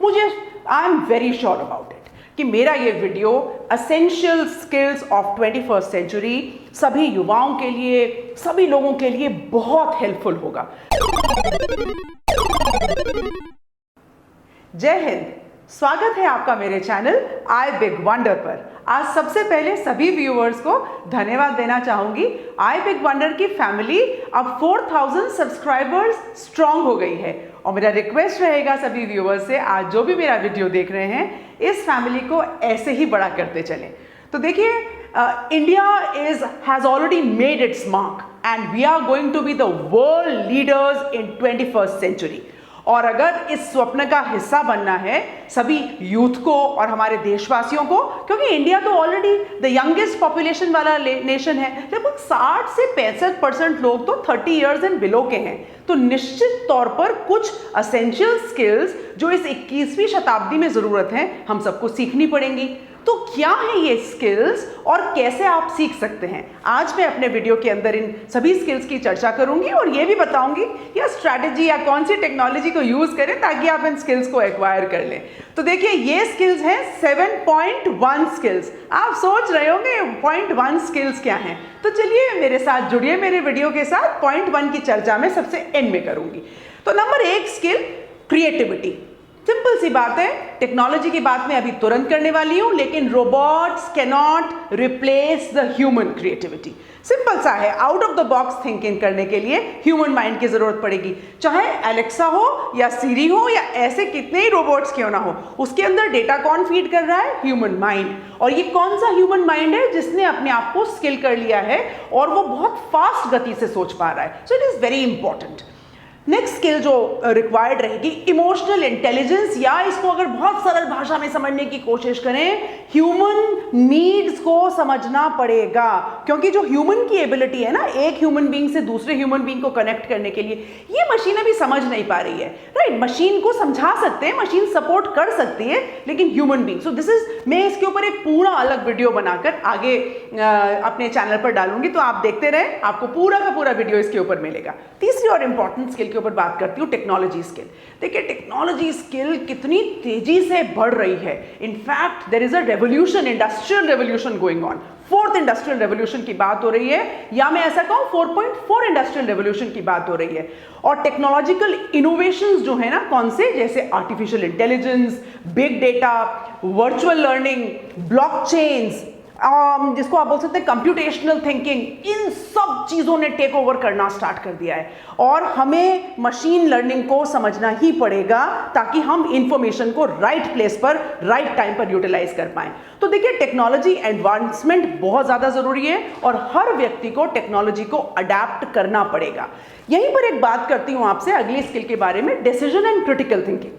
मुझे I am very sure about it कि मेरा ये video essential skills of 21st century सभी युवाओं के लिए, सभी लोगों के लिए बहुत हेल्पफुल होगा। जय हिंद, स्वागत है आपका मेरे चैनल आई बिग वंडर पर। आज सबसे पहले सभी व्यूअर्स को धन्यवाद देना चाहूंगी। आई बिग वंडर की फैमिली अब 4000 सब्सक्राइबर्स स्ट्रांग हो गई है और मेरा रिक्वेस्ट रहेगा सभी व्यूअर्स से, आज जो भी मेरा वीडियो देख रहे हैं, इस फैमिली को ऐसे ही बड़ा करते चलें। तो देखिए, India has already made its mark and we are going to be the world leaders in 21st century. और अगर इस स्वप्न का हिस्सा बनना है सभी यूथ को और हमारे देशवासियों को, क्योंकि इंडिया तो ऑलरेडी द यंगेस्ट पॉपुलेशन वाला नेशन है, लगभग 60 से 65% लोग तो 30 इयर्स एंड बिलो के हैं, तो निश्चित तौर पर कुछ असेंशियल स्किल्स जो इस 21वीं शताब्दी में ज़रूरत है, हम सबको सीखनी पड़ेंगी। तो क्या है ये स्किल्स और कैसे आप सीख सकते हैं, आज मैं अपने वीडियो के अंदर इन सभी स्किल्स की चर्चा करूंगी और ये भी बताऊंगी या स्ट्रैटेजी या कौन सी टेक्नोलॉजी को यूज करें ताकि आप इन स्किल्स को एक्वायर कर लें। तो देखिए, ये स्किल्स हैं 7.1 स्किल्स। आप सोच रहे होंगे 0.1 स्किल्स क्या हैं, तो चलिए मेरे साथ जुड़िए मेरे वीडियो के साथ। 0.1 की चर्चा मैं सबसे एंड में करूंगी। तो नंबर 1 स्किल, क्रिएटिविटी। सिंपल सी बात है, टेक्नोलॉजी की बात मैं अभी तुरंत करने वाली हूं, लेकिन robots can not replace the human creativity. Simple सा है, out of the box thinking करने के लिए ह्यूमन माइंड की जरूरत पड़ेगी। चाहे एलेक्सा हो या सीरी हो या ऐसे कितने ही रोबोट्स क्यों ना हो, उसके अंदर डेटा कौन फीड कर रहा है? Human mind. और ये कौन सा ह्यूमन माइंड है जिसने अपने आप को स्किल कर लिया है और वो बहुत फास्ट गति से सोच पा रहा है। So it is very important. Next skill जो रिक्वायर्ड रहेगी, इमोशनल इंटेलिजेंस, या इसको अगर बहुत सरल भाषा में समझने की कोशिश करें, ह्यूमन नीड्स को समझना पड़ेगा। क्योंकि जो ह्यूमन की एबिलिटी है ना, एक ह्यूमन बीइंग से दूसरे ह्यूमन बीइंग को कनेक्ट करने के लिए, ये मशीन अभी समझ नहीं पा रही है। राइट, मशीन को समझा सकते हैं, मशीन सपोर्ट कर सकती है, लेकिन human being, so this is, मैं इसके ऊपर एक पूरा अलग वीडियो बनाकर आगे अपने चैनल पर डालूंगी, तो आप देखते रहें, आपको पूरा का पूरा वीडियो इसके ऊपर मिलेगा। तीसरी और इंपॉर्टेंट स्किल ऊपर बात करती हूं, टेक्नोलॉजी स्किल। देखिए, टेक्नोलॉजी स्किल कितनी तेजी से बढ़ रही है। In fact there is a revolution, industrial revolution going on. 4th industrial revolution की बात हो रही है, या मैं ऐसा कहूं 4.4 इंडस्ट्रियल रेवोल्यूशन की बात हो रही है। और टेक्नोलॉजिकल इनोवेशंस जो है ना, कौन से, जैसे artificial intelligence, big data, virtual learning, blockchains, जिसको आप बोल सकते हैं कंप्यूटेशनल थिंकिंग, इन सब चीज़ों ने टेक ओवर करना स्टार्ट कर दिया है। और हमें मशीन लर्निंग को समझना ही पड़ेगा ताकि हम इंफॉर्मेशन को राइट प्लेस पर, राइट टाइम पर यूटिलाइज कर पाएं। तो देखिए, टेक्नोलॉजी एडवांसमेंट बहुत ज़्यादा ज़रूरी है और हर व्यक्ति को टेक्नोलॉजी को अडेप्ट करना पड़ेगा। यहीं पर एक बात करती हूँ आपसे अगली स्किल के बारे में, डिसीजन एंड क्रिटिकल थिंकिंग।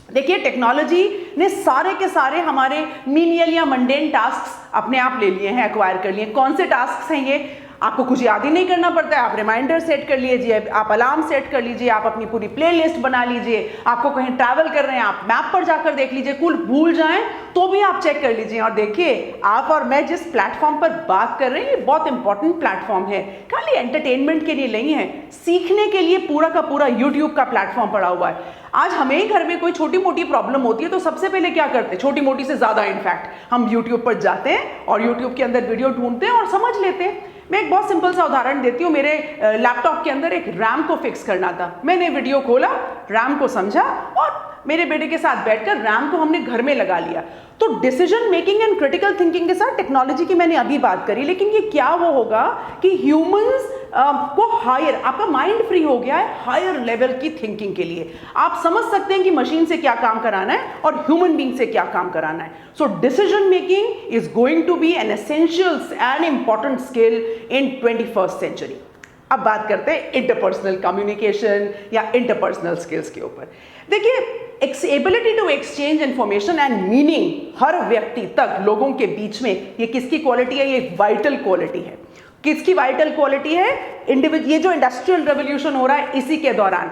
देखिए, टेक्नोलॉजी ने सारे के सारे हमारे मीनियल या मंडेन टास्क्स अपने आप ले लिए हैं, एक्वायर कर लिए। कौन से टास्क्स हैं ये? आपको कुछ याद ही नहीं करना पड़ता है, आप रिमाइंडर सेट कर लीजिए, आप अलार्म सेट कर लीजिए, आप अपनी पूरी प्लेलिस्ट बना लीजिए, आपको कहीं ट्रैवल कर रहे हैं आप मैप पर जाकर देख लीजिए, कुल भूल जाएं तो भी आप चेक कर लीजिए। और देखिए, आप और मैं जिस प्लेटफॉर्म पर बात कर रहे हैं, ये बहुत इंपॉर्टेंट प्लेटफॉर्म है, खाली एंटरटेनमेंट के लिए नहीं है, सीखने के लिए पूरा का पूरा यूट्यूब का प्लेटफॉर्म पड़ा हुआ है। आज हमें घर में कोई छोटी मोटी प्रॉब्लम होती है तो सबसे पहले क्या करते हैं, छोटी मोटी से ज्यादा इनफैक्ट हम यूट्यूब पर जाते हैं और यूट्यूब के अंदर वीडियो ढूंढते हैं और समझ लेते हैं। मैं एक बहुत सिंपल सा उदाहरण देती हूँ। मेरे लैपटॉप के अंदर एक रैम को फिक्स करना था, मैंने वीडियो खोला, रैम को समझा और मेरे बेटे के साथ बैठकर रैम को हमने घर में लगा लिया। तो decision making and critical thinking के साथ टेक्नोलॉजी की मैंने अभी बात करी, लेकिन ये क्या वो होगा कि ह्यूमंस को हायर, आपका माइंड फ्री हो गया है हायर लेवल की थिंकिंग के लिए। आप समझ सकते हैं कि मशीन से क्या काम कराना है और ह्यूमन बीइंग से क्या काम कराना है। So decision making is going to be an essential and important skill in 21st century. अब बात करते हैं इंटरपर्सनल कम्युनिकेशन या इंटरपर्सनल स्किल्स के ऊपर। देखिए, ability to exchange information and meaning हर व्यक्ति तक, लोगों के बीच में, ये किसकी क्वालिटी है? ये वाइटल क्वालिटी है। किसकी वाइटल क्वालिटी है? ये जो इंडस्ट्रियल रेवोल्यूशन हो रहा है इसी के दौरान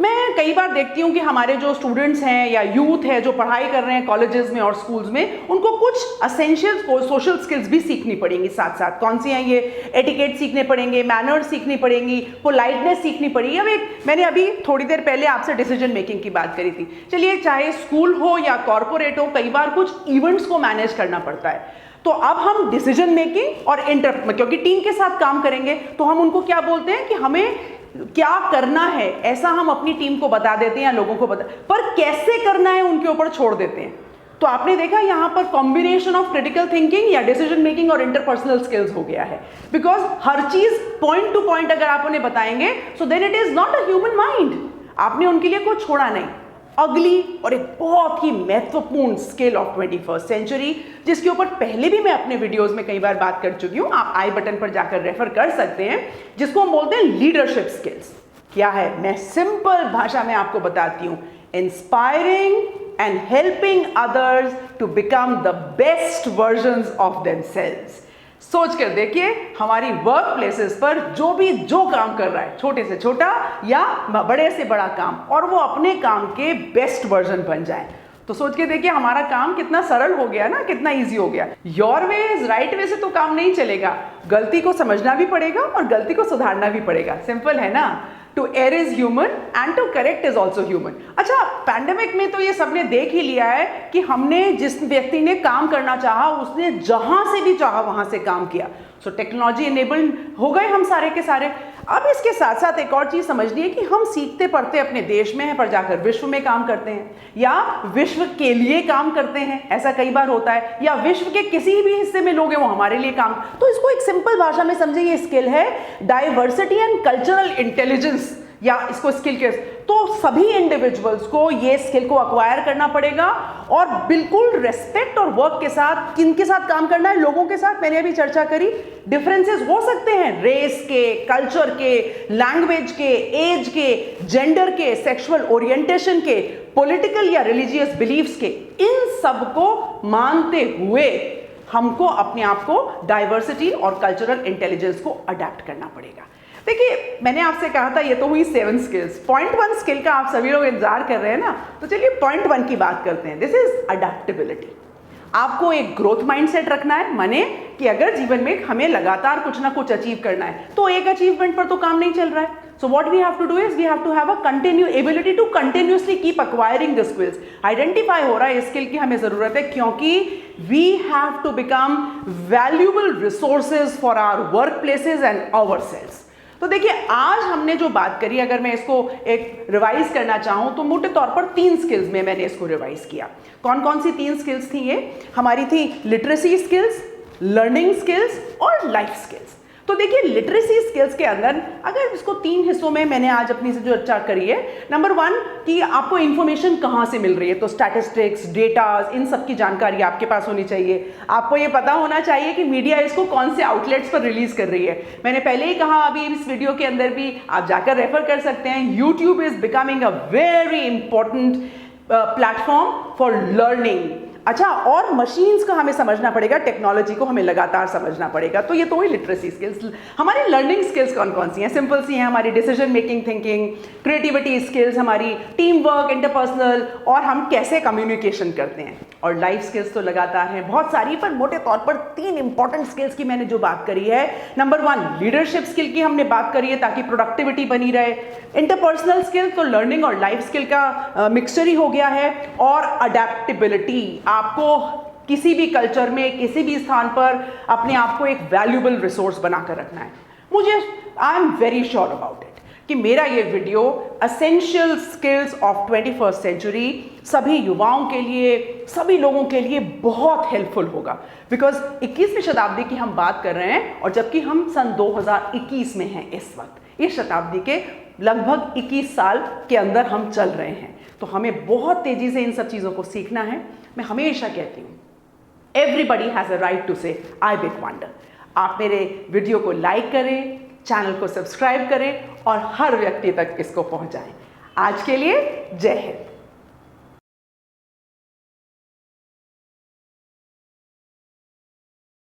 मैं कई बार देखती हूँ कि हमारे जो स्टूडेंट्स हैं या यूथ है जो पढ़ाई कर रहे हैं कॉलेजेस में और स्कूल्स में, उनको कुछ असेंशियल सोशल स्किल्स भी सीखनी पड़ेंगी साथ साथ। कौन सी हैं ये? एटिकेट सीखने पड़ेंगे, मैनर्स सीखनी पड़ेंगी, पोलाइटनेस सीखनी पड़ेगी। अब मैंने अभी थोड़ी देर पहले आपसे डिसीजन मेकिंग की बात करी थी। चलिए, चाहे स्कूल हो या कॉर्पोरेट हो, कई बार कुछ इवेंट्स को मैनेज करना पड़ता है। तो अब हम डिसीजन मेकिंग और क्योंकि टीम के साथ काम करेंगे तो हम उनको क्या बोलते हैं कि हमें क्या करना है, ऐसा हम अपनी टीम को बता देते हैं या लोगों को पर कैसे करना है उनके ऊपर छोड़ देते हैं। तो आपने देखा यहां पर कॉम्बिनेशन ऑफ क्रिटिकल थिंकिंग या डिसीजन मेकिंग और इंटरपर्सनल स्किल्स हो गया है। बिकॉज हर चीज पॉइंट टू पॉइंट अगर आप उन्हें बताएंगे so then it is not a human mind. आपने उनके लिए कुछ छोड़ा नहीं। अगली और एक बहुत ही महत्वपूर्ण स्किल ऑफ 21st सेंचुरी, जिसके ऊपर पहले भी मैं अपने वीडियोस में कई बार बात कर चुकी हूं, आप आई बटन पर जाकर रेफर कर सकते हैं, जिसको हम बोलते हैं लीडरशिप स्किल्स। क्या है? मैं सिंपल भाषा में आपको बताती हूं। Inspiring and helping others to become the best versions of themselves. सोच कर देखिए, हमारी वर्क प्लेसेस पर जो काम कर रहा है, छोटे से छोटा या बड़े से बड़ा काम, और वो अपने काम के बेस्ट वर्जन बन जाए, तो सोच के देखिए हमारा काम कितना सरल हो गया ना, कितना इजी हो गया। Your way is right way से तो काम नहीं चलेगा। गलती को समझना भी पड़ेगा और गलती को सुधारना भी पड़ेगा। सिंपल है ना? To err is human and to correct is also human. अच्छा, पैंडेमिक में तो ये सबने देख ही लिया है कि हमने जिस व्यक्ति ने काम करना चाहा उसने जहां से भी चाहा वहां से काम किया। सो टेक्नोलॉजी इनेबल्ड हो गए हम सारे के सारे। अब इसके साथ साथ एक और चीज समझनी है कि हम सीखते पढ़ते अपने देश में हैं पर जाकर विश्व में काम करते हैं, या विश्व के लिए काम करते हैं, ऐसा कई बार होता है, या विश्व के किसी भी हिस्से में लोग हैं वो हमारे लिए काम। तो इसको एक सिंपल भाषा में समझे, ये स्किल है डाइवर्सिटी एंड कल्चरल इंटेलिजेंस, या इसको स्किल के। तो सभी इंडिविजुअल्स को ये स्किल को अक्वायर करना पड़ेगा और बिल्कुल रेस्पेक्ट और वर्क के साथ। किनके साथ काम करना है? लोगों के साथ। मैंने अभी चर्चा करी, डिफरेंसेस हो सकते हैं रेस के, कल्चर के, लैंग्वेज के, एज के, जेंडर के, सेक्सुअल ओरिएंटेशन के, पॉलिटिकल या रिलीजियस बिलीफ्स के। इन सबको मानते हुए हमको अपने आप को डाइवर्सिटी और कल्चरल इंटेलिजेंस को अडेप्ट करना पड़ेगा। देखिए, मैंने आपसे कहा था ये तो हुई 7 स्किल्स। पॉइंट 1 स्किल का आप सभी लोग इंतजार कर रहे हैं ना, तो चलिए पॉइंट 1 की बात करते हैं। This is adaptability. आपको एक ग्रोथ माइंडसेट रखना है, माने कि अगर जीवन में हमें लगातार कुछ ना कुछ अचीव करना है तो एक अचीवमेंट पर तो काम नहीं चल रहा है। So what we have to do is we have to have a ability to continuously keep acquiring the skills. Identify हो रहा है इस स्किल की हमें जरूरत है, क्योंकि we have to become valuable resources for our workplaces and ourselves. तो देखिए, आज हमने जो बात करी, अगर मैं इसको एक रिवाइज करना चाहूं तो मोटे तौर पर 3 स्किल्स में मैंने इसको रिवाइज किया। कौन कौन सी 3 स्किल्स थी ये? हमारी थी लिटरेसी स्किल्स, लर्निंग स्किल्स और लाइफ स्किल्स। तो देखिए, लिटरेसी स्किल्स के अंदर अगर इसको 3 हिस्सों में मैंने आज अपनी से जो चर्चा करी है, नंबर 1 कि आपको इंफॉर्मेशन कहाँ से मिल रही है, तो स्टैटिस्टिक्स, डेटा, इन सब की जानकारी आपके पास होनी चाहिए। आपको ये पता होना चाहिए कि मीडिया इसको कौन से आउटलेट्स पर रिलीज कर रही है। मैंने पहले ही कहा, अभी इस वीडियो के अंदर भी आप जाकर रेफर कर सकते हैं। YouTube is becoming a very important platform for learning. अच्छा, और मशीन्स का हमें समझना पड़ेगा, टेक्नोलॉजी को हमें लगातार समझना पड़ेगा। तो ये तो हुई लिटरेसी स्किल्स। हमारी लर्निंग स्किल्स कौन कौन सी हैं? सिंपल सी हैं, हमारी decision making thinking, creativity skills, हमारी टीम वर्क, इंटरपर्सनल, और हम कैसे कम्युनिकेशन करते हैं। और लाइफ स्किल्स तो लगातार हैं, बहुत सारी, पर मोटे तौर पर 3 इंपॉर्टेंट स्किल्स की मैंने जो बात करी है। नंबर 1 लीडरशिप स्किल की हमने बात करी है ताकि प्रोडक्टिविटी बनी रहे। इंटरपर्सनल स्किल तो लर्निंग और लाइफ स्किल का मिक्सचर ही हो गया है। और अडेप्टेबिलिटी, आपको किसी भी कल्चर में, किसी भी स्थान पर अपने आप को एक वैल्यूएबल रिसोर्स बनाकर रखना है। मुझे I am very sure about it कि मेरा ये video essential skills of 21st century सभी युवाओं के लिए, सभी लोगों के लिए बहुत हेल्पफुल होगा। बिकॉज 21वीं शताब्दी की हम बात कर रहे हैं, और जबकि हम सन 2021 में हैं इस वक्त। इस शताब्दी के लगभग 21 साल के अंदर हम चल रहे हैं, तो हमें बहुत तेजी से इन सब चीज़ों को सीखना है। मैं हमेशा कहती हूँ, everybody has a right to say I big wonder. आप मेरे वीडियो को लाइक करें, चैनल को सब्सक्राइब करें और हर व्यक्ति तक इसको पहुंचाएं। आज के लिए जय हिंद।